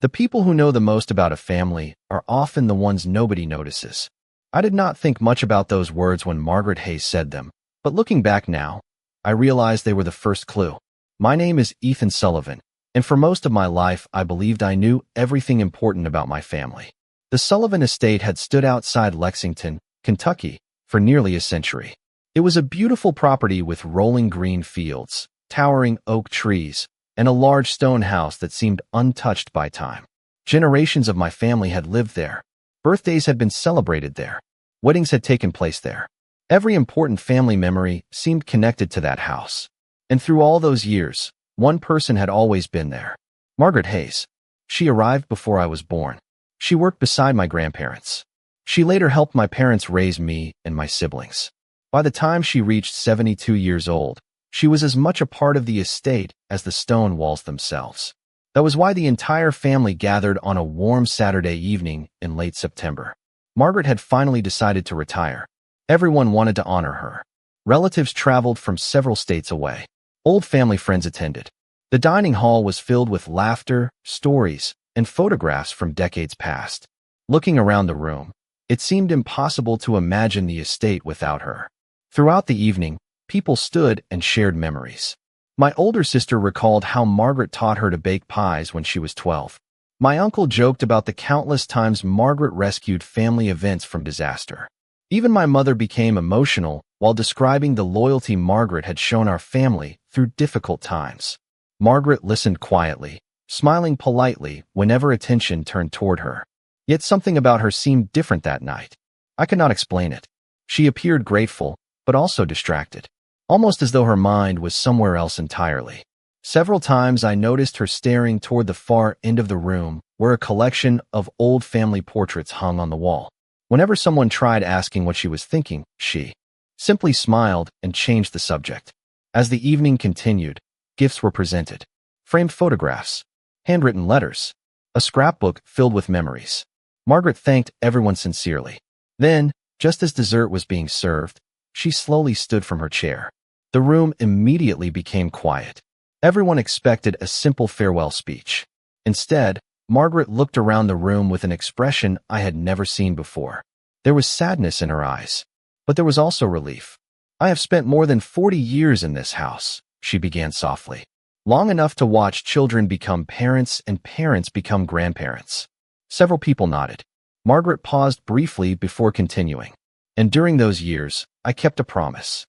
The people who know the most about a family are often the ones nobody notices. I did not think much about those words when Margaret Hayes said them, but looking back now, I realized they were the first clue. My name is Ethan Sullivan, and for most of my life I believed I knew everything important about my family. The Sullivan estate had stood outside Lexington, Kentucky, for nearly a century. It was a beautiful property with rolling green fields, towering oak trees, and a large stone house that seemed untouched by time. Generations of my family had lived there. Birthdays had been celebrated there. Weddings had taken place there. Every important family memory seemed connected to that house. And through all those years, one person had always been there. Margaret Hayes. She arrived before I was born. She worked beside my grandparents. She later helped my parents raise me and my siblings. By the time she reached 72 years old, she was as much a part of the estate as the stone walls themselves. That was why the entire family gathered on a warm Saturday evening in late September. Margaret had finally decided to retire. Everyone wanted to honor her. Relatives traveled from several states away. Old family friends attended. The dining hall was filled with laughter, stories, and photographs from decades past. Looking around the room, it seemed impossible to imagine the estate without her. Throughout the evening, people stood and shared memories. My older sister recalled how Margaret taught her to bake pies when she was 12. My uncle joked about the countless times Margaret rescued family events from disaster. Even my mother became emotional while describing the loyalty Margaret had shown our family through difficult times. Margaret listened quietly, smiling politely whenever attention turned toward her. Yet something about her seemed different that night. I could not explain it. She appeared grateful, but also distracted, almost as though her mind was somewhere else entirely. Several times I noticed her staring toward the far end of the room where a collection of old family portraits hung on the wall. Whenever someone tried asking what she was thinking, she simply smiled and changed the subject. As the evening continued, gifts were presented. Framed photographs, handwritten letters, a scrapbook filled with memories. Margaret thanked everyone sincerely. Then, just as dessert was being served, she slowly stood from her chair. The room immediately became quiet. Everyone expected a simple farewell speech. Instead, Margaret looked around the room with an expression I had never seen before. There was sadness in her eyes, but there was also relief. "I have spent more than 40 years in this house," she began softly. "Long enough to watch children become parents and parents become grandparents." Several people nodded. Margaret paused briefly before continuing. "And during those years, I kept a promise."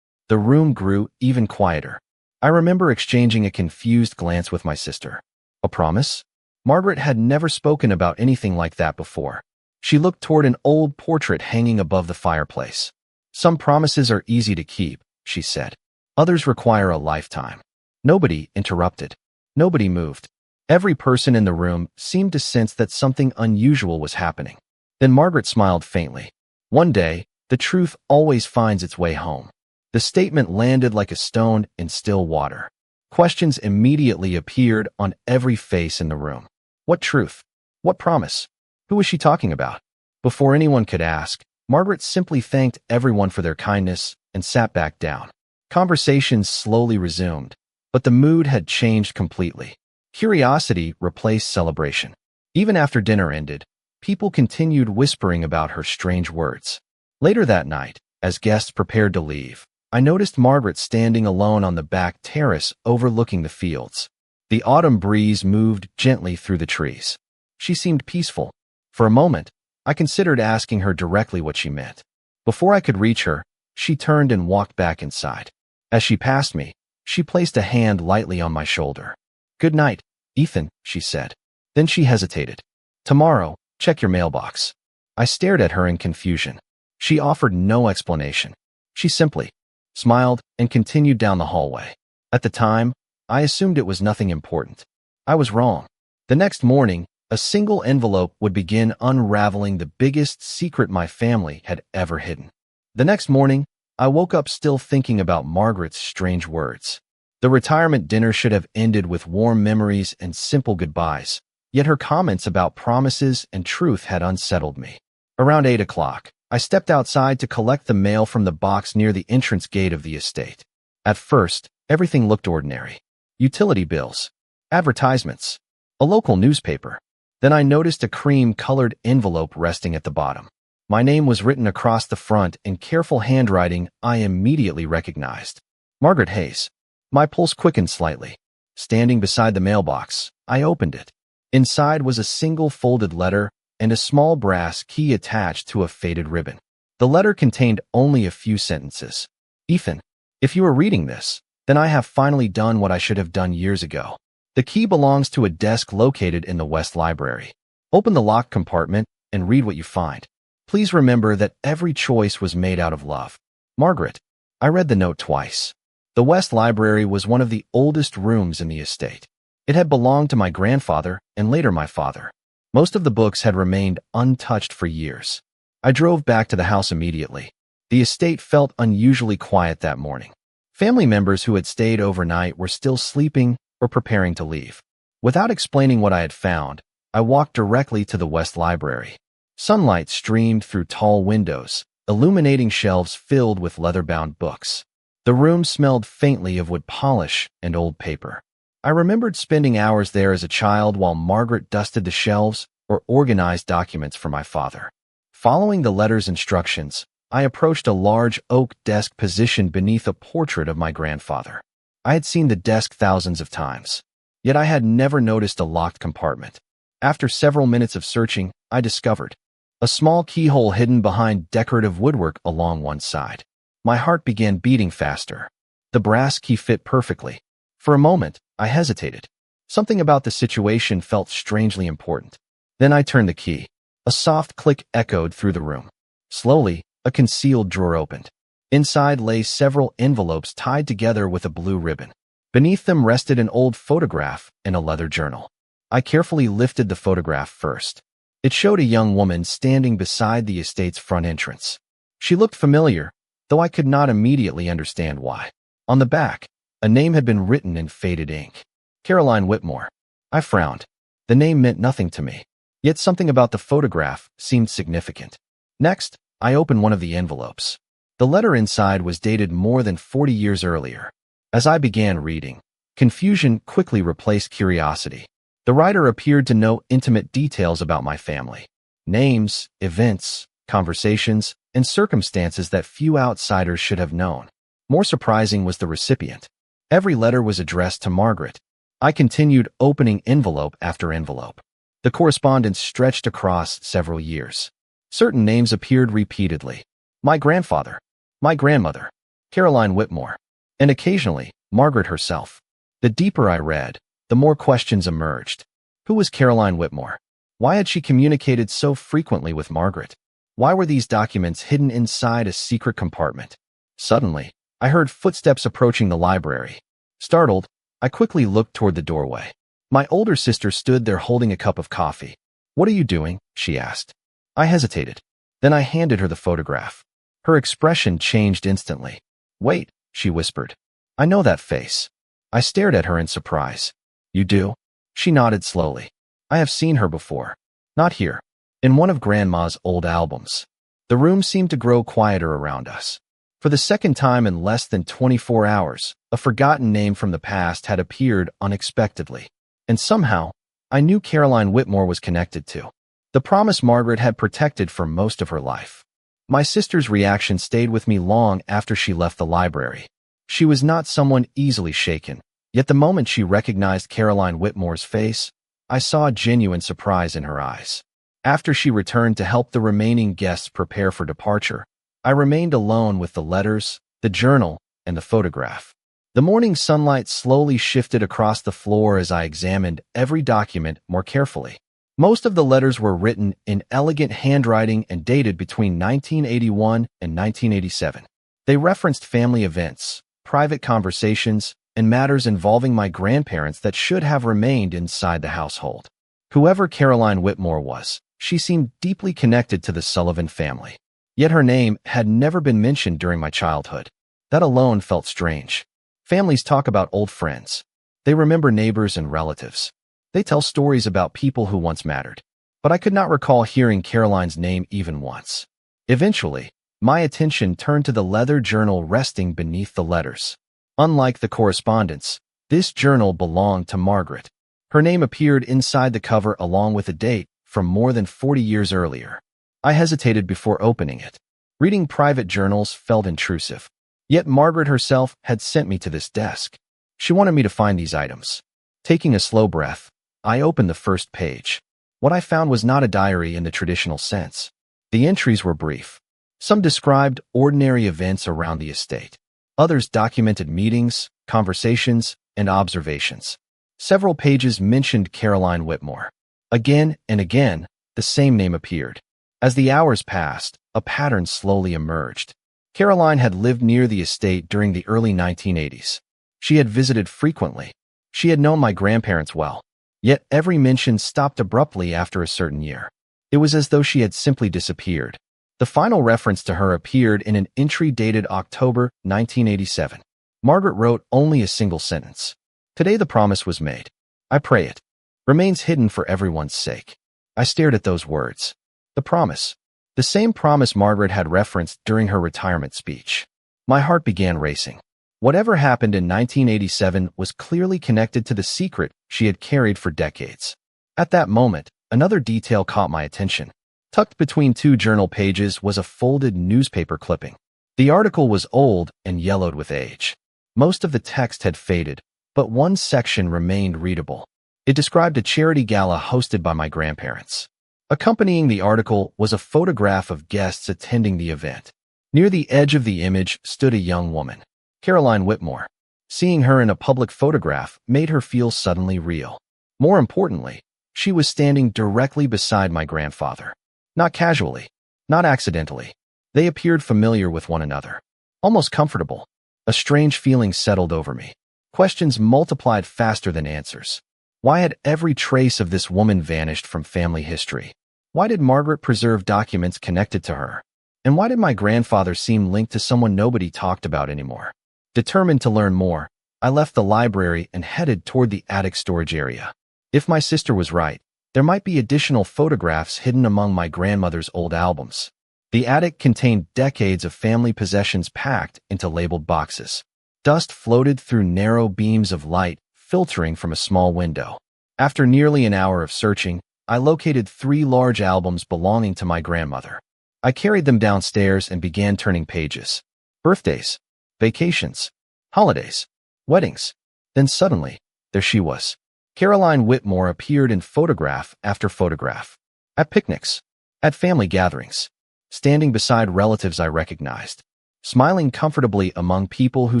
The room grew even quieter. I remember exchanging a confused glance with my sister. A promise? Margaret had never spoken about anything like that before. She looked toward an old portrait hanging above the fireplace. "Some promises are easy to keep," she said. "Others require a lifetime." Nobody interrupted. Nobody moved. Every person in the room seemed to sense that something unusual was happening. Then Margaret smiled faintly. "One day, the truth always finds its way home." The statement landed like a stone in still water. Questions immediately appeared on every face in the room. What truth? What promise? Who was she talking about? Before anyone could ask, Margaret simply thanked everyone for their kindness and sat back down. Conversations slowly resumed, but the mood had changed completely. Curiosity replaced celebration. Even after dinner ended, people continued whispering about her strange words. Later that night, as guests prepared to leave, I noticed Margaret standing alone on the back terrace overlooking the fields. The autumn breeze moved gently through the trees. She seemed peaceful. For a moment, I considered asking her directly what she meant. Before I could reach her, she turned and walked back inside. As she passed me, she placed a hand lightly on my shoulder. "Good night, Ethan," she said. Then she hesitated. "Tomorrow, check your mailbox." I stared at her in confusion. She offered no explanation. She simply smiled and continued down the hallway. At the time, I assumed it was nothing important. I was wrong. The next morning, a single envelope would begin unraveling the biggest secret my family had ever hidden. The next morning, I woke up still thinking about Margaret's strange words. The retirement dinner should have ended with warm memories and simple goodbyes, yet her comments about promises and truth had unsettled me. Around 8 o'clock, I stepped outside to collect the mail from the box near the entrance gate of the estate. At first, everything looked ordinary. Utility bills, advertisements, a local newspaper. Then I noticed a cream-colored envelope resting at the bottom. My name was written across the front in careful handwriting I immediately recognized. Margaret Hayes. My pulse quickened slightly. Standing beside the mailbox, I opened it. Inside was a single folded letter and a small brass key attached to a faded ribbon. The letter contained only a few sentences. Ethan, if you are reading this, then I have finally done what I should have done years ago. The key belongs to a desk located in the West Library. Open the locked compartment and read what you find. Please remember that every choice was made out of love. Margaret. I read the note twice. The West Library was one of the oldest rooms in the estate. It had belonged to my grandfather and later my father. Most of the books had remained untouched for years. I drove back to the house immediately. The estate felt unusually quiet that morning. Family members who had stayed overnight were still sleeping or preparing to leave. Without explaining what I had found, I walked directly to the West Library. Sunlight streamed through tall windows, illuminating shelves filled with leather-bound books. The room smelled faintly of wood polish and old paper. I remembered spending hours there as a child while Margaret dusted the shelves or organized documents for my father. Following the letter's instructions, I approached a large oak desk positioned beneath a portrait of my grandfather. I had seen the desk thousands of times, yet I had never noticed a locked compartment. After several minutes of searching, I discovered a small keyhole hidden behind decorative woodwork along one side. My heart began beating faster. The brass key fit perfectly. For a moment, I hesitated. Something about the situation felt strangely important. Then I turned the key. A soft click echoed through the room. Slowly, a concealed drawer opened. Inside lay several envelopes tied together with a blue ribbon. Beneath them rested an old photograph and a leather journal. I carefully lifted the photograph first. It showed a young woman standing beside the estate's front entrance. She looked familiar, though I could not immediately understand why. On the back, a name had been written in faded ink. Caroline Whitmore. I frowned. The name meant nothing to me, yet something about the photograph seemed significant. Next, I opened one of the envelopes. The letter inside was dated more than 40 years earlier. As I began reading, confusion quickly replaced curiosity. The writer appeared to know intimate details about my family. Names, events, conversations, and circumstances that few outsiders should have known. More surprising was the recipient. Every letter was addressed to Margaret. I continued opening envelope after envelope. The correspondence stretched across several years. Certain names appeared repeatedly. My grandfather, my grandmother, Caroline Whitmore, and occasionally, Margaret herself. The deeper I read, the more questions emerged. Who was Caroline Whitmore? Why had she communicated so frequently with Margaret? Why were these documents hidden inside a secret compartment? Suddenly, I heard footsteps approaching the library. Startled, I quickly looked toward the doorway. My older sister stood there holding a cup of coffee. "What are you doing?" she asked. I hesitated. Then I handed her the photograph. Her expression changed instantly. "Wait," she whispered. "I know that face." I stared at her in surprise. "You do?" She nodded slowly. "I have seen her before. Not here. In one of Grandma's old albums." The room seemed to grow quieter around us. For the second time in less than 24 hours, a forgotten name from the past had appeared unexpectedly. And somehow, I knew Caroline Whitmore was connected to the promise Margaret had protected for most of her life. My sister's reaction stayed with me long after she left the library. She was not someone easily shaken, yet the moment she recognized Caroline Whitmore's face, I saw genuine surprise in her eyes. After she returned to help the remaining guests prepare for departure, I remained alone with the letters, the journal, and the photograph. The morning sunlight slowly shifted across the floor as I examined every document more carefully. Most of the letters were written in elegant handwriting and dated between 1981 and 1987. They referenced family events, private conversations, and matters involving my grandparents that should have remained inside the household. Whoever Caroline Whitmore was, she seemed deeply connected to the Sullivan family. Yet her name had never been mentioned during my childhood. That alone felt strange. Families talk about old friends. They remember neighbors and relatives. They tell stories about people who once mattered. But I could not recall hearing Caroline's name even once. Eventually, my attention turned to the leather journal resting beneath the letters. Unlike the correspondence, this journal belonged to Margaret. Her name appeared inside the cover along with a date from more than 40 years earlier. I hesitated before opening it. Reading private journals felt intrusive. Yet Margaret herself had sent me to this desk. She wanted me to find these items. Taking a slow breath, I opened the first page. What I found was not a diary in the traditional sense. The entries were brief. Some described ordinary events around the estate. Others documented meetings, conversations, and observations. Several pages mentioned Caroline Whitmore. Again and again, the same name appeared. As the hours passed, a pattern slowly emerged. Caroline had lived near the estate during the early 1980s. She had visited frequently. She had known my grandparents well. Yet every mention stopped abruptly after a certain year. It was as though she had simply disappeared. The final reference to her appeared in an entry dated October 1987. Margaret wrote only a single sentence. Today the promise was made. I pray it remains hidden for everyone's sake. I stared at those words. The promise. The same promise Margaret had referenced during her retirement speech. My heart began racing. Whatever happened in 1987 was clearly connected to the secret she had carried for decades. At that moment, another detail caught my attention. Tucked between two journal pages was a folded newspaper clipping. The article was old and yellowed with age. Most of the text had faded, but one section remained readable. It described a charity gala hosted by my grandparents. Accompanying the article was a photograph of guests attending the event. Near the edge of the image stood a young woman, Caroline Whitmore. Seeing her in a public photograph made her feel suddenly real. More importantly, she was standing directly beside my grandfather. Not casually, not accidentally. They appeared familiar with one another. Almost comfortable. A strange feeling settled over me. Questions multiplied faster than answers. Why had every trace of this woman vanished from family history? Why did Margaret preserve documents connected to her? And why did my grandfather seem linked to someone nobody talked about anymore? Determined to learn more, I left the library and headed toward the attic storage area. If my sister was right, there might be additional photographs hidden among my grandmother's old albums. The attic contained decades of family possessions packed into labeled boxes. Dust floated through narrow beams of light, filtering from a small window. After nearly an hour of searching, I located 3 large albums belonging to my grandmother. I carried them downstairs and began turning pages. Birthdays, vacations, holidays, weddings. Then suddenly, there she was. Caroline Whitmore appeared in photograph after photograph. At picnics, at family gatherings, standing beside relatives I recognized, smiling comfortably among people who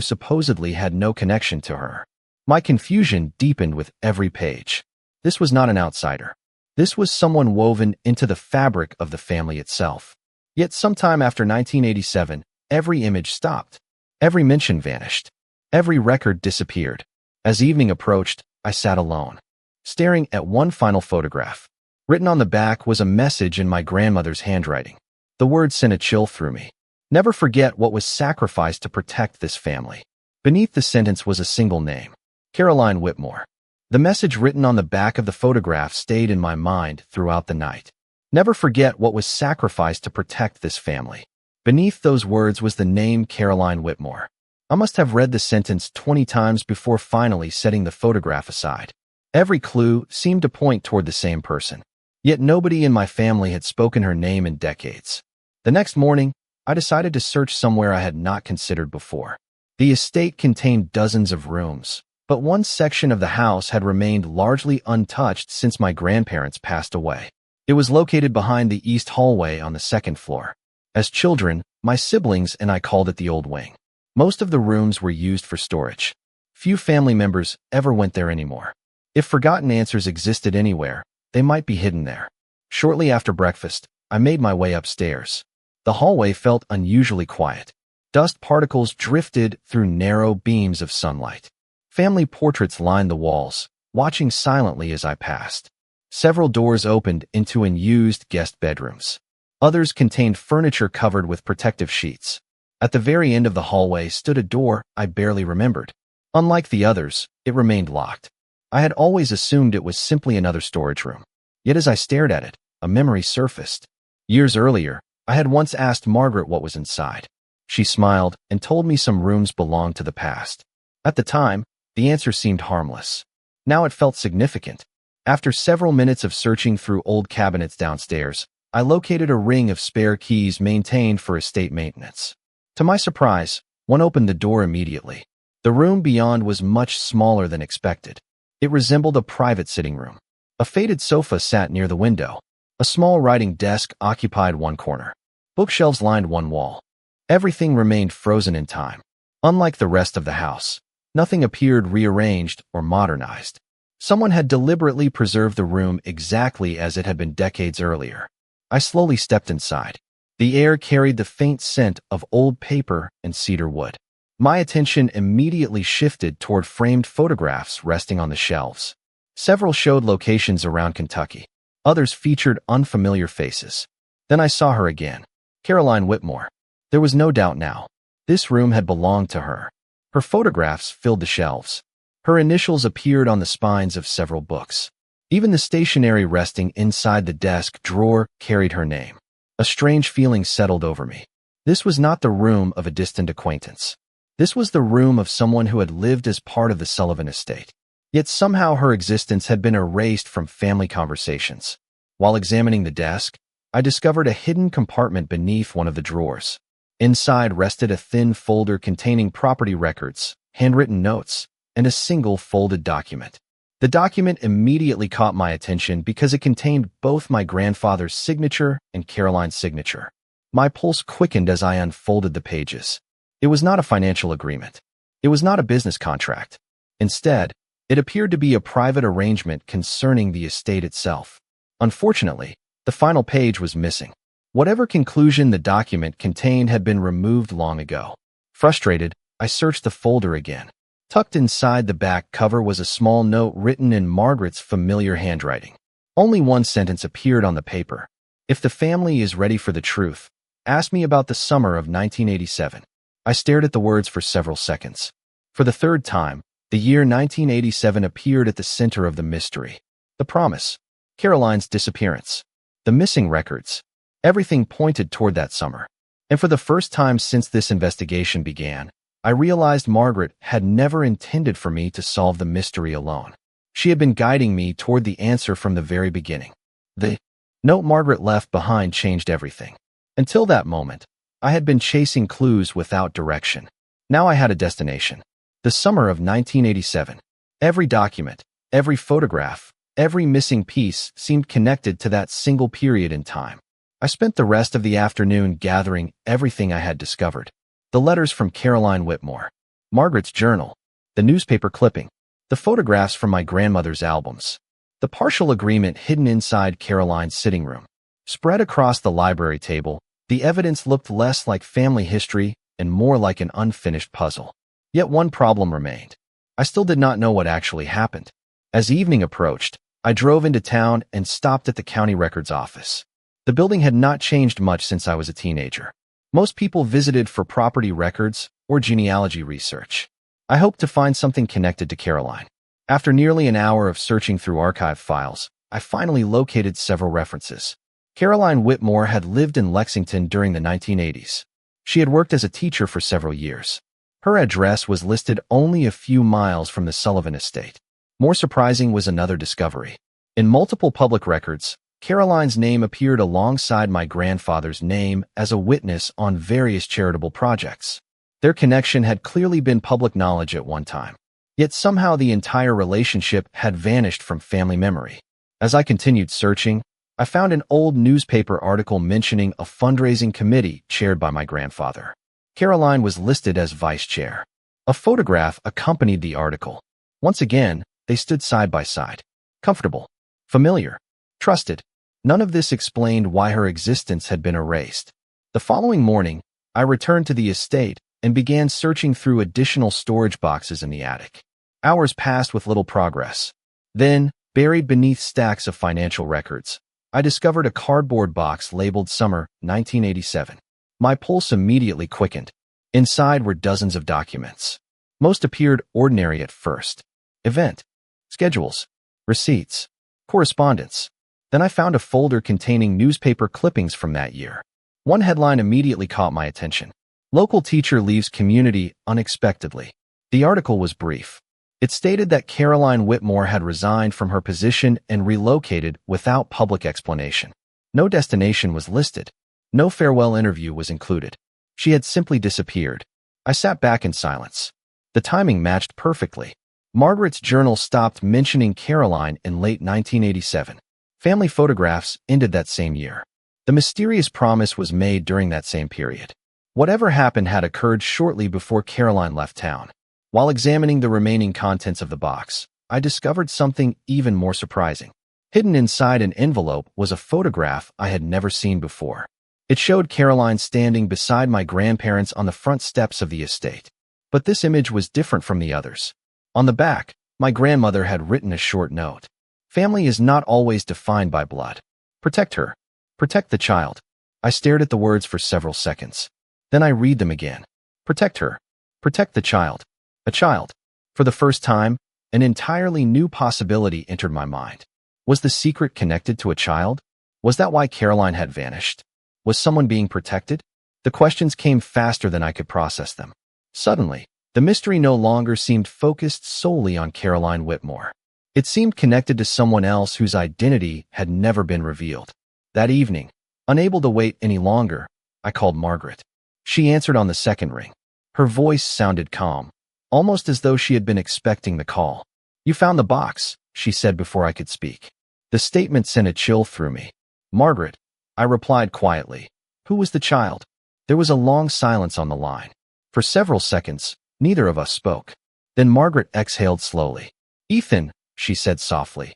supposedly had no connection to her. My confusion deepened with every page. This was not an outsider. This was someone woven into the fabric of the family itself. Yet sometime after 1987, every image stopped. Every mention vanished. Every record disappeared. As evening approached, I sat alone, staring at one final photograph. Written on the back was a message in my grandmother's handwriting. The words sent a chill through me. Never forget what was sacrificed to protect this family. Beneath the sentence was a single name. Caroline Whitmore. The message written on the back of the photograph stayed in my mind throughout the night. Never forget what was sacrificed to protect this family. Beneath those words was the name Caroline Whitmore. I must have read the sentence 20 times before finally setting the photograph aside. Every clue seemed to point toward the same person. Yet nobody in my family had spoken her name in decades. The next morning, I decided to search somewhere I had not considered before. The estate contained dozens of rooms, but one section of the house had remained largely untouched since my grandparents passed away. It was located behind the east hallway on the 2nd floor. As children, my siblings and I called it the old wing. Most of the rooms were used for storage. Few family members ever went there anymore. If forgotten answers existed anywhere, they might be hidden there. Shortly after breakfast, I made my way upstairs. The hallway felt unusually quiet. Dust particles drifted through narrow beams of sunlight. Family portraits lined the walls, watching silently as I passed. Several doors opened into unused guest bedrooms. Others contained furniture covered with protective sheets. At the very end of the hallway stood a door I barely remembered. Unlike the others, it remained locked. I had always assumed it was simply another storage room. Yet as I stared at it, a memory surfaced. Years earlier, I had once asked Margaret what was inside. She smiled and told me some rooms belonged to the past. At the time, the answer seemed harmless. Now it felt significant. After several minutes of searching through old cabinets downstairs, I located a ring of spare keys maintained for estate maintenance. To my surprise, one opened the door immediately. The room beyond was much smaller than expected. It resembled a private sitting room. A faded sofa sat near the window. A small writing desk occupied one corner. Bookshelves lined one wall. Everything remained frozen in time. Unlike the rest of the house, nothing appeared rearranged or modernized. Someone had deliberately preserved the room exactly as it had been decades earlier. I slowly stepped inside. The air carried the faint scent of old paper and cedar wood. My attention immediately shifted toward framed photographs resting on the shelves. Several showed locations around Kentucky. Others featured unfamiliar faces. Then I saw her again. Caroline Whitmore. There was no doubt now. This room had belonged to her. Her photographs filled the shelves. Her initials appeared on the spines of several books. Even the stationery resting inside the desk drawer carried her name. A strange feeling settled over me. This was not the room of a distant acquaintance. This was the room of someone who had lived as part of the Sullivan estate. Yet somehow her existence had been erased from family conversations. While examining the desk, I discovered a hidden compartment beneath one of the drawers. Inside rested a thin folder containing property records, handwritten notes, and a single folded document. The document immediately caught my attention because it contained both my grandfather's signature and Caroline's signature. My pulse quickened as I unfolded the pages. It was not a financial agreement. It was not a business contract. Instead, it appeared to be a private arrangement concerning the estate itself. Unfortunately, the final page was missing. Whatever conclusion the document contained had been removed long ago. Frustrated, I searched the folder again. Tucked inside the back cover was a small note written in Margaret's familiar handwriting. Only one sentence appeared on the paper. If the family is ready for the truth, ask me about the summer of 1987. I stared at the words for several seconds. For the third time, the year 1987 appeared at the center of the mystery. The promise. Caroline's disappearance. The missing records. Everything pointed toward that summer. And for the first time since this investigation began, I realized Margaret had never intended for me to solve the mystery alone. She had been guiding me toward the answer from the very beginning. The note Margaret left behind changed everything. Until that moment, I had been chasing clues without direction. Now I had a destination. The summer of 1987. Every document, every photograph, every missing piece seemed connected to that single period in time. I spent the rest of the afternoon gathering everything I had discovered. The letters from Caroline Whitmore, Margaret's journal, the newspaper clipping, the photographs from my grandmother's albums, the partial agreement hidden inside Caroline's sitting room. Spread across the library table, the evidence looked less like family history and more like an unfinished puzzle. Yet one problem remained. I still did not know what actually happened. As evening approached, I drove into town and stopped at the county records office. The building had not changed much since I was a teenager. Most people visited for property records or genealogy research. I hoped to find something connected to Caroline. After nearly an hour of searching through archive files, I finally located several references. Caroline Whitmore had lived in Lexington during the 1980s. She had worked as a teacher for several years. Her address was listed only a few miles from the Sullivan estate. More surprising was another discovery. In multiple public records, Caroline's name appeared alongside my grandfather's name as a witness on various charitable projects. Their connection had clearly been public knowledge at one time. Yet somehow the entire relationship had vanished from family memory. As I continued searching, I found an old newspaper article mentioning a fundraising committee chaired by my grandfather. Caroline was listed as vice chair. A photograph accompanied the article. Once again, they stood side by side. Comfortable. Familiar. Trusted. None of this explained why her existence had been erased. The following morning, I returned to the estate and began searching through additional storage boxes in the attic. Hours passed with little progress. Then, buried beneath stacks of financial records, I discovered a cardboard box labeled Summer 1987. My pulse immediately quickened. Inside were dozens of documents. Most appeared ordinary at first. Event, schedules, receipts, correspondence. Then I found a folder containing newspaper clippings from that year. One headline immediately caught my attention. Local teacher leaves community unexpectedly. The article was brief. It stated that Caroline Whitmore had resigned from her position and relocated without public explanation. No destination was listed. No farewell interview was included. She had simply disappeared. I sat back in silence. The timing matched perfectly. Margaret's journal stopped mentioning Caroline in late 1987. Family photographs ended that same year. The mysterious promise was made during that same period. Whatever happened had occurred shortly before Caroline left town. While examining the remaining contents of the box, I discovered something even more surprising. Hidden inside an envelope was a photograph I had never seen before. It showed Caroline standing beside my grandparents on the front steps of the estate. But this image was different from the others. On the back, my grandmother had written a short note. Family is not always defined by blood. Protect her. Protect the child. I stared at the words for several seconds. Then I read them again. Protect her. Protect the child. A child. For the first time, an entirely new possibility entered my mind. Was the secret connected to a child? Was that why Caroline had vanished? Was someone being protected? The questions came faster than I could process them. Suddenly, the mystery no longer seemed focused solely on Caroline Whitmore. It seemed connected to someone else whose identity had never been revealed. That evening, unable to wait any longer, I called Margaret. She answered on the second ring. Her voice sounded calm, almost as though she had been expecting the call. You found the box, she said before I could speak. The statement sent a chill through me. Margaret, I replied quietly. Who was the child? There was a long silence on the line. For several seconds, neither of us spoke. Then Margaret exhaled slowly. Ethan, she said softly,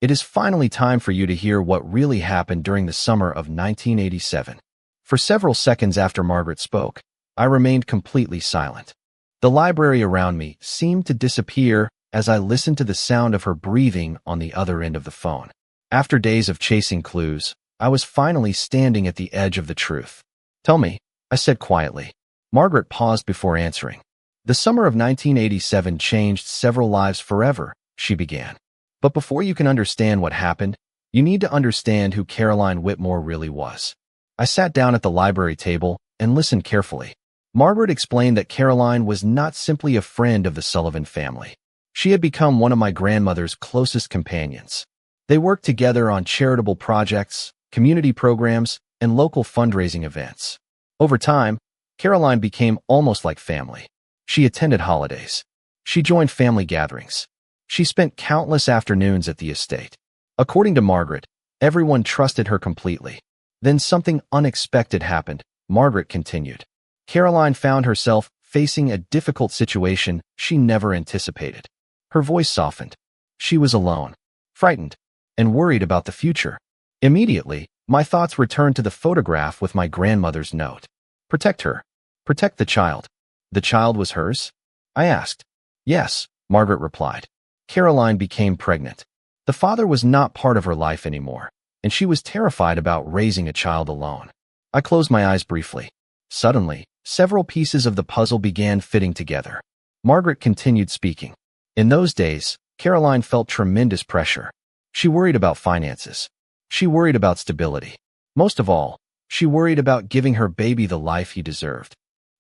it is finally time for you to hear what really happened during the summer of 1987. For several seconds after Margaret spoke, I remained completely silent. The library around me seemed to disappear as I listened to the sound of her breathing on the other end of the phone. After days of chasing clues, I was finally standing at the edge of the truth. Tell me, I said quietly. Margaret paused before answering. The summer of 1987 changed several lives forever, she began. But before you can understand what happened, you need to understand who Caroline Whitmore really was. I sat down at the library table and listened carefully. Margaret explained that Caroline was not simply a friend of the Sullivan family. She had become one of my grandmother's closest companions. They worked together on charitable projects, community programs, and local fundraising events. Over time, Caroline became almost like family. She attended holidays. She joined family gatherings. She spent countless afternoons at the estate. According to Margaret, everyone trusted her completely. Then something unexpected happened, Margaret continued. Caroline found herself facing a difficult situation she never anticipated. Her voice softened. She was alone, frightened, and worried about the future. Immediately, my thoughts returned to the photograph with my grandmother's note. Protect her. Protect the child. The child was hers? I asked. Yes, Margaret replied. Caroline became pregnant. The father was not part of her life anymore, and she was terrified about raising a child alone. I closed my eyes briefly. Suddenly, several pieces of the puzzle began fitting together. Margaret continued speaking. In those days, Caroline felt tremendous pressure. She worried about finances. She worried about stability. Most of all, she worried about giving her baby the life he deserved.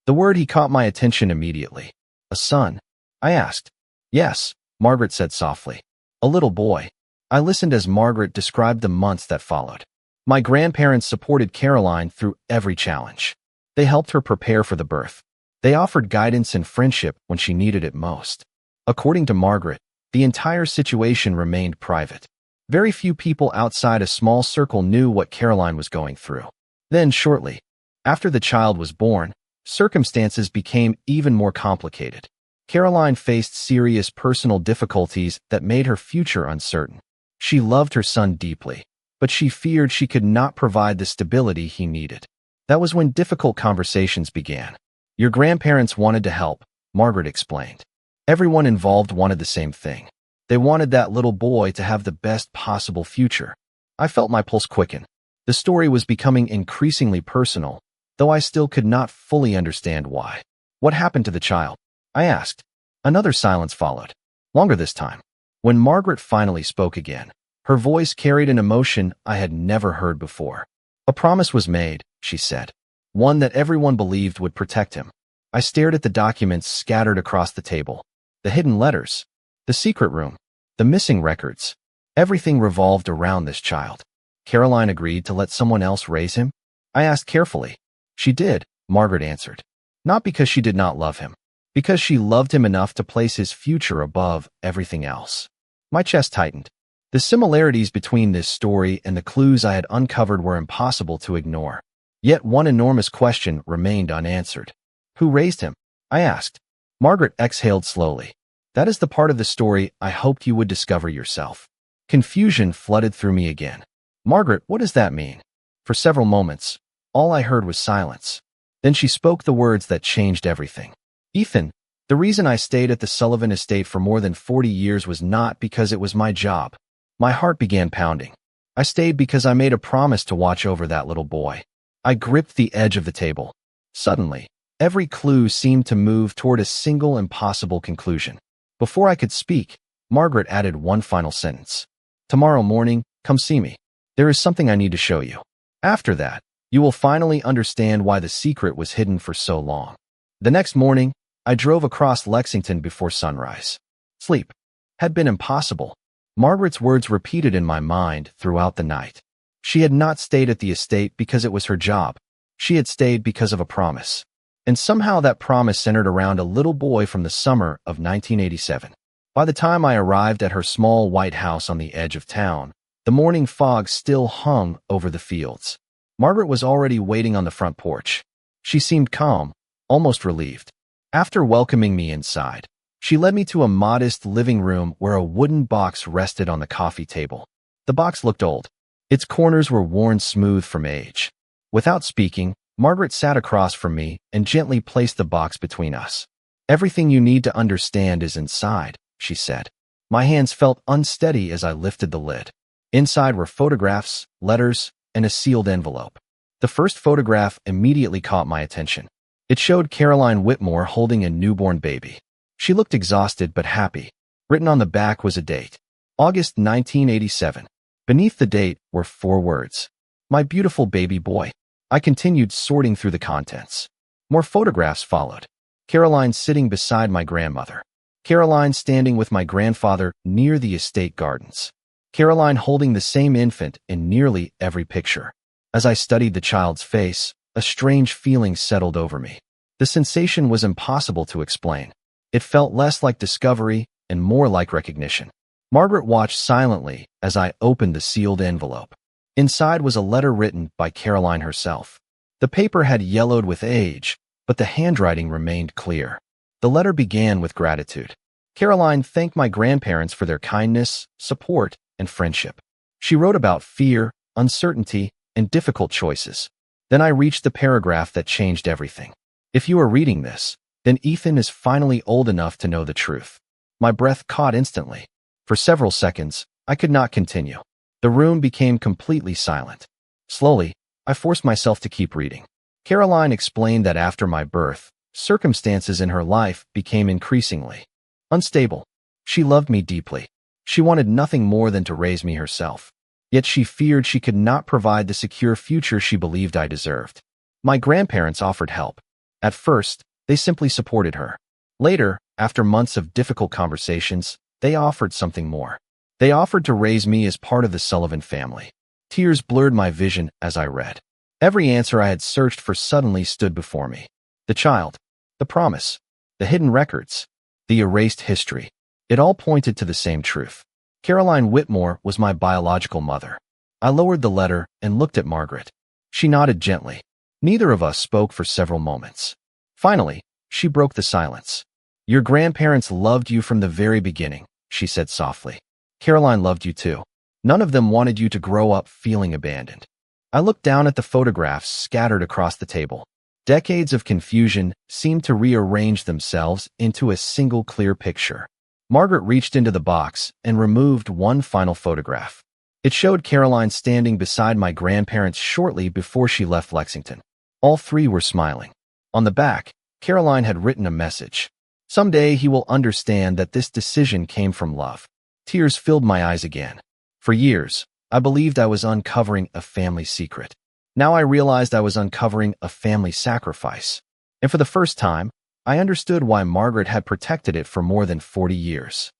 The word he caught my attention immediately. A son. I asked. Yes, Margaret said softly. A little boy. I listened as Margaret described the months that followed. My grandparents supported Caroline through every challenge. They helped her prepare for the birth. They offered guidance and friendship when she needed it most. According to Margaret, the entire situation remained private. Very few people outside a small circle knew what Caroline was going through. Then, shortly after the child was born, circumstances became even more complicated. Caroline faced serious personal difficulties that made her future uncertain. She loved her son deeply, but she feared she could not provide the stability he needed. That was when difficult conversations began. Your grandparents wanted to help, Margaret explained. Everyone involved wanted the same thing. They wanted that little boy to have the best possible future. I felt my pulse quicken. The story was becoming increasingly personal, though I still could not fully understand why. What happened to the child? I asked. Another silence followed. Longer this time. When Margaret finally spoke again, her voice carried an emotion I had never heard before. A promise was made, she said. One that everyone believed would protect him. I stared at the documents scattered across the table. The hidden letters. The secret room. The missing records. Everything revolved around this child. Caroline agreed to let someone else raise him? I asked carefully. She did, Margaret answered. Not because she did not love him. Because she loved him enough to place his future above everything else. My chest tightened. The similarities between this story and the clues I had uncovered were impossible to ignore. Yet one enormous question remained unanswered. Who raised him? I asked. Margaret exhaled slowly. That is the part of the story I hoped you would discover yourself. Confusion flooded through me again. Margaret, what does that mean? For several moments, all I heard was silence. Then she spoke the words that changed everything. Ethan, the reason I stayed at the Sullivan estate for more than 40 years was not because it was my job. My heart began pounding. I stayed because I made a promise to watch over that little boy. I gripped the edge of the table. Suddenly, every clue seemed to move toward a single impossible conclusion. Before I could speak, Margaret added one final sentence. Tomorrow morning, come see me. There is something I need to show you. After that, you will finally understand why the secret was hidden for so long. The next morning, I drove across Lexington before sunrise. Sleep had been impossible. Margaret's words repeated in my mind throughout the night. She had not stayed at the estate because it was her job. She had stayed because of a promise. And somehow that promise centered around a little boy from the summer of 1987. By the time I arrived at her small white house on the edge of town, the morning fog still hung over the fields. Margaret was already waiting on the front porch. She seemed calm, almost relieved. After welcoming me inside, she led me to a modest living room where a wooden box rested on the coffee table. The box looked old. Its corners were worn smooth from age. Without speaking, Margaret sat across from me and gently placed the box between us. Everything you need to understand is inside, she said. My hands felt unsteady as I lifted the lid. Inside were photographs, letters, and a sealed envelope. The first photograph immediately caught my attention. It showed Caroline Whitmore holding a newborn baby. She looked exhausted but happy. Written on the back was a date. August 1987. Beneath the date were 4 words. My beautiful baby boy. I continued sorting through the contents. More photographs followed. Caroline sitting beside my grandmother. Caroline standing with my grandfather near the estate gardens. Caroline holding the same infant in nearly every picture. As I studied the child's face, a strange feeling settled over me. The sensation was impossible to explain. It felt less like discovery and more like recognition. Margaret watched silently as I opened the sealed envelope. Inside was a letter written by Caroline herself. The paper had yellowed with age, but the handwriting remained clear. The letter began with gratitude. Caroline thanked my grandparents for their kindness, support, and friendship. She wrote about fear, uncertainty, and difficult choices. Then I reached the paragraph that changed everything. If you are reading this, then Ethan is finally old enough to know the truth. My breath caught instantly. For several seconds, I could not continue. The room became completely silent. Slowly, I forced myself to keep reading. Caroline explained that after my birth, circumstances in her life became increasingly unstable. She loved me deeply. She wanted nothing more than to raise me herself. Yet she feared she could not provide the secure future she believed I deserved. My grandparents offered help. At first, they simply supported her. Later, after months of difficult conversations, they offered something more. They offered to raise me as part of the Sullivan family. Tears blurred my vision as I read. Every answer I had searched for suddenly stood before me. The child, the promise, the hidden records, the erased history. It all pointed to the same truth. Caroline Whitmore was my biological mother. I lowered the letter and looked at Margaret. She nodded gently. Neither of us spoke for several moments. Finally, she broke the silence. Your grandparents loved you from the very beginning, she said softly. Caroline loved you too. None of them wanted you to grow up feeling abandoned. I looked down at the photographs scattered across the table. Decades of confusion seemed to rearrange themselves into a single clear picture. Margaret reached into the box and removed one final photograph. It showed Caroline standing beside my grandparents shortly before she left Lexington. All 3 were smiling. On the back, Caroline had written a message. Someday he will understand that this decision came from love. Tears filled my eyes again. For years, I believed I was uncovering a family secret. Now I realized I was uncovering a family sacrifice. And for the first time, I understood why Margaret had protected it for more than 40 years.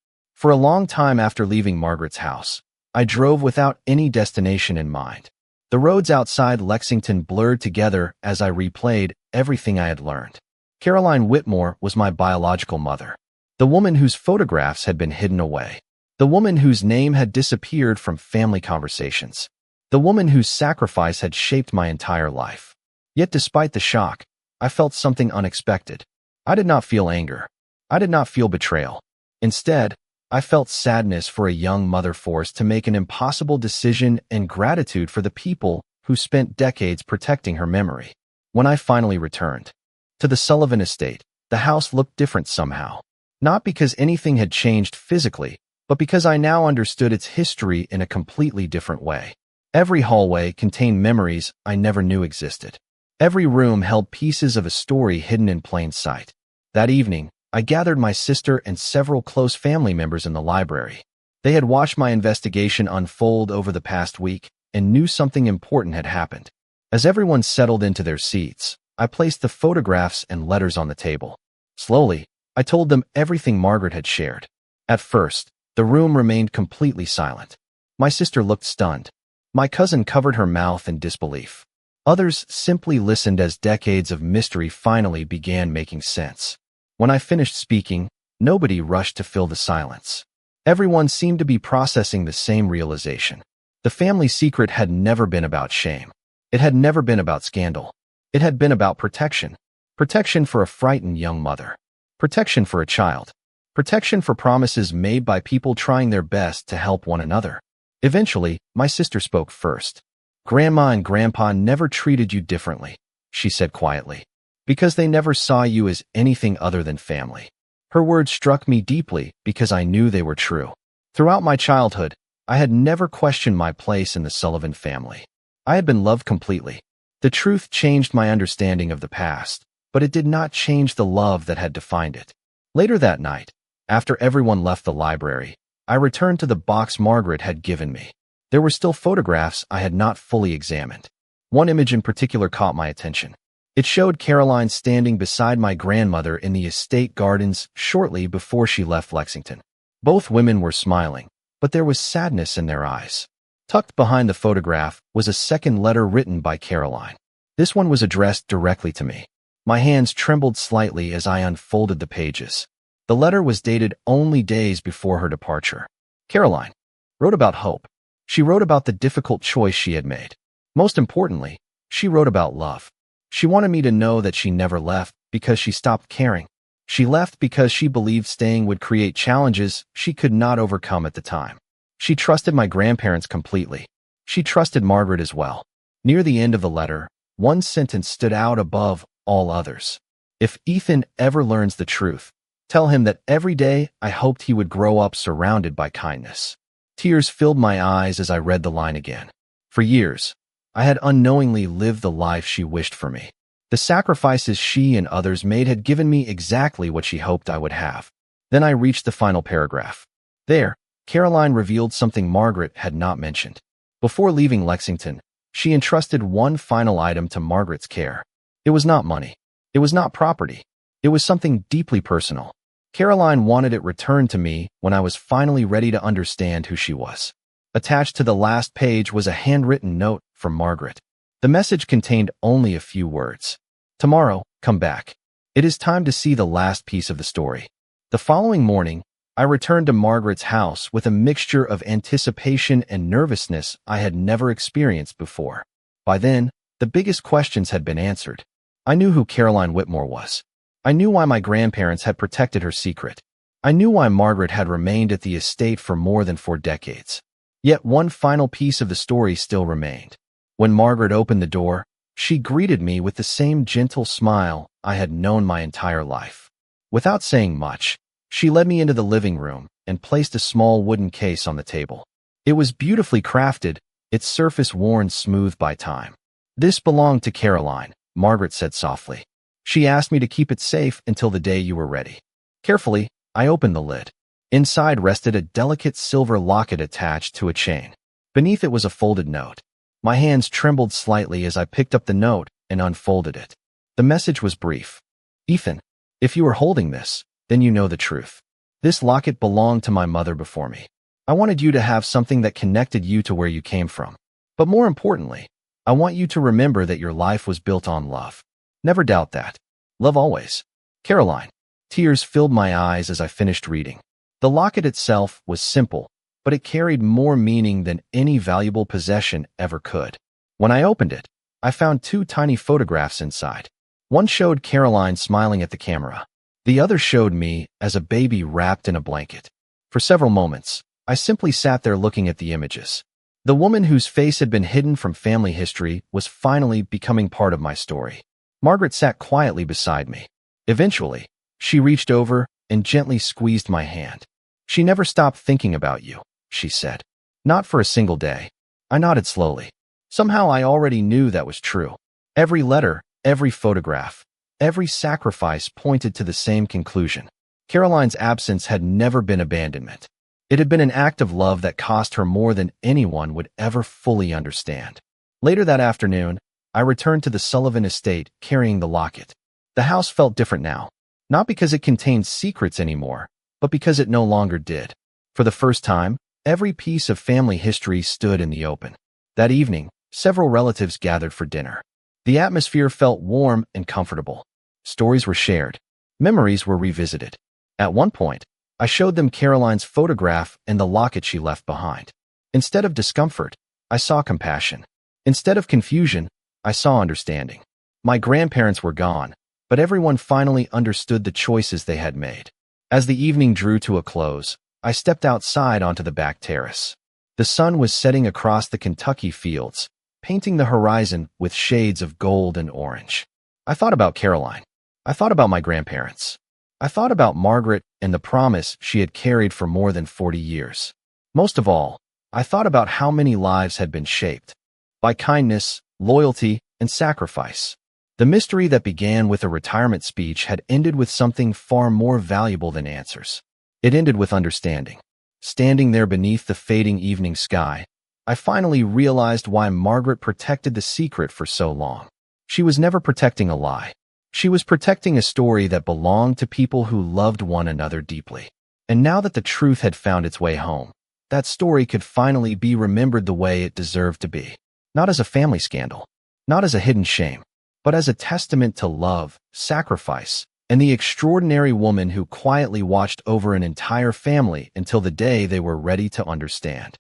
For a long time after leaving Margaret's house, I drove without any destination in mind. The roads outside Lexington blurred together as I replayed everything I had learned. Caroline Whitmore was my biological mother, the woman whose photographs had been hidden away, the woman whose name had disappeared from family conversations, the woman whose sacrifice had shaped my entire life. Yet despite the shock, I felt something unexpected. I did not feel anger. I did not feel betrayal. Instead, I felt sadness for a young mother forced to make an impossible decision and gratitude for the people who spent decades protecting her memory. When I finally returned to the Sullivan estate, the house looked different somehow. Not because anything had changed physically, but because I now understood its history in a completely different way. Every hallway contained memories I never knew existed. Every room held pieces of a story hidden in plain sight. That evening, I gathered my sister and several close family members in the library. They had watched my investigation unfold over the past week and knew something important had happened. As everyone settled into their seats, I placed the photographs and letters on the table. Slowly, I told them everything Margaret had shared. At first, the room remained completely silent. My sister looked stunned. My cousin covered her mouth in disbelief. Others simply listened as decades of mystery finally began making sense. When I finished speaking, nobody rushed to fill the silence. Everyone seemed to be processing the same realization. The family secret had never been about shame. It had never been about scandal. It had been about protection. Protection for a frightened young mother. Protection for a child. Protection for promises made by people trying their best to help one another. Eventually, my sister spoke first. "Grandma and Grandpa never treated you differently," she said quietly, "because they never saw you as anything other than family." Her words struck me deeply because I knew they were true. Throughout my childhood, I had never questioned my place in the Sullivan family. I had been loved completely. The truth changed my understanding of the past, but it did not change the love that had defined it. Later that night, after everyone left the library, I returned to the box Margaret had given me. There were still photographs I had not fully examined. One image in particular caught my attention. It showed Caroline standing beside my grandmother in the estate gardens shortly before she left Lexington. Both women were smiling, but there was sadness in their eyes. Tucked behind the photograph was a second letter written by Caroline. This one was addressed directly to me. My hands trembled slightly as I unfolded the pages. The letter was dated only days before her departure. Caroline wrote about hope. She wrote about the difficult choice she had made. Most importantly, she wrote about love. She wanted me to know that she never left because she stopped caring. She left because she believed staying would create challenges she could not overcome at the time. She trusted my grandparents completely. She trusted Margaret as well. Near the end of the letter, one sentence stood out above all others. "If Ethan ever learns the truth, tell him that every day I hoped he would grow up surrounded by kindness." Tears filled my eyes as I read the line again. For years, I had unknowingly lived the life she wished for me. The sacrifices she and others made had given me exactly what she hoped I would have. Then I reached the final paragraph. There, Caroline revealed something Margaret had not mentioned. Before leaving Lexington, she entrusted one final item to Margaret's care. It was not money. It was not property. It was something deeply personal. Caroline wanted it returned to me when I was finally ready to understand who she was. Attached to the last page was a handwritten note from Margaret. The message contained only a few words. "Tomorrow, come back. It is time to see the last piece of the story." The following morning, I returned to Margaret's house with a mixture of anticipation and nervousness I had never experienced before. By then, the biggest questions had been answered. I knew who Caroline Whitmore was. I knew why my grandparents had protected her secret. I knew why Margaret had remained at the estate for more than 4 decades. Yet one final piece of the story still remained. When Margaret opened the door, she greeted me with the same gentle smile I had known my entire life. Without saying much, she led me into the living room and placed a small wooden case on the table. It was beautifully crafted, its surface worn smooth by time. "This belonged to Caroline," Margaret said softly. "She asked me to keep it safe until the day you were ready." Carefully, I opened the lid. Inside rested a delicate silver locket attached to a chain. Beneath it was a folded note. My hands trembled slightly as I picked up the note and unfolded it. The message was brief. "Ethan, if you are holding this, then you know the truth. This locket belonged to my mother before me. I wanted you to have something that connected you to where you came from. But more importantly, I want you to remember that your life was built on love. Never doubt that. Love always. Caroline. Tears filled my eyes as I finished reading. The locket itself was simple, but it carried more meaning than any valuable possession ever could. When I opened it, I found two tiny photographs inside. One showed Caroline smiling at the camera. The other showed me as a baby wrapped in a blanket. For several moments, I simply sat there looking at the images. The woman whose face had been hidden from family history was finally becoming part of my story. Margaret sat quietly beside me. Eventually, she reached over and gently squeezed my hand. "She never stopped thinking about you," she said. "Not for a single day." I nodded slowly. Somehow I already knew that was true. Every letter, every photograph, every sacrifice pointed to the same conclusion. Caroline's absence had never been abandonment. It had been an act of love that cost her more than anyone would ever fully understand. Later that afternoon, I returned to the Sullivan estate carrying the locket. The house felt different now, not because it contained secrets anymore, but because it no longer did. For the first time, every piece of family history stood in the open. That evening, several relatives gathered for dinner. The atmosphere felt warm and comfortable. Stories were shared. Memories were revisited. At one point, I showed them Caroline's photograph and the locket she left behind. Instead of discomfort, I saw compassion. Instead of confusion, I saw understanding. My grandparents were gone, but everyone finally understood the choices they had made. As the evening drew to a close, I stepped outside onto the back terrace. The sun was setting across the Kentucky fields, painting the horizon with shades of gold and orange. I thought about Caroline. I thought about my grandparents. I thought about Margaret and the promise she had carried for more than 40 years. Most of all, I thought about how many lives had been shaped by kindness, loyalty, and sacrifice. The mystery that began with a retirement speech had ended with something far more valuable than answers. It ended with understanding. Standing there beneath the fading evening sky, I finally realized why Margaret protected the secret for so long. She was never protecting a lie. She was protecting a story that belonged to people who loved one another deeply. And now that the truth had found its way home, that story could finally be remembered the way it deserved to be. Not as a family scandal, not as a hidden shame, but as a testament to love, sacrifice, and the extraordinary woman who quietly watched over an entire family until the day they were ready to understand.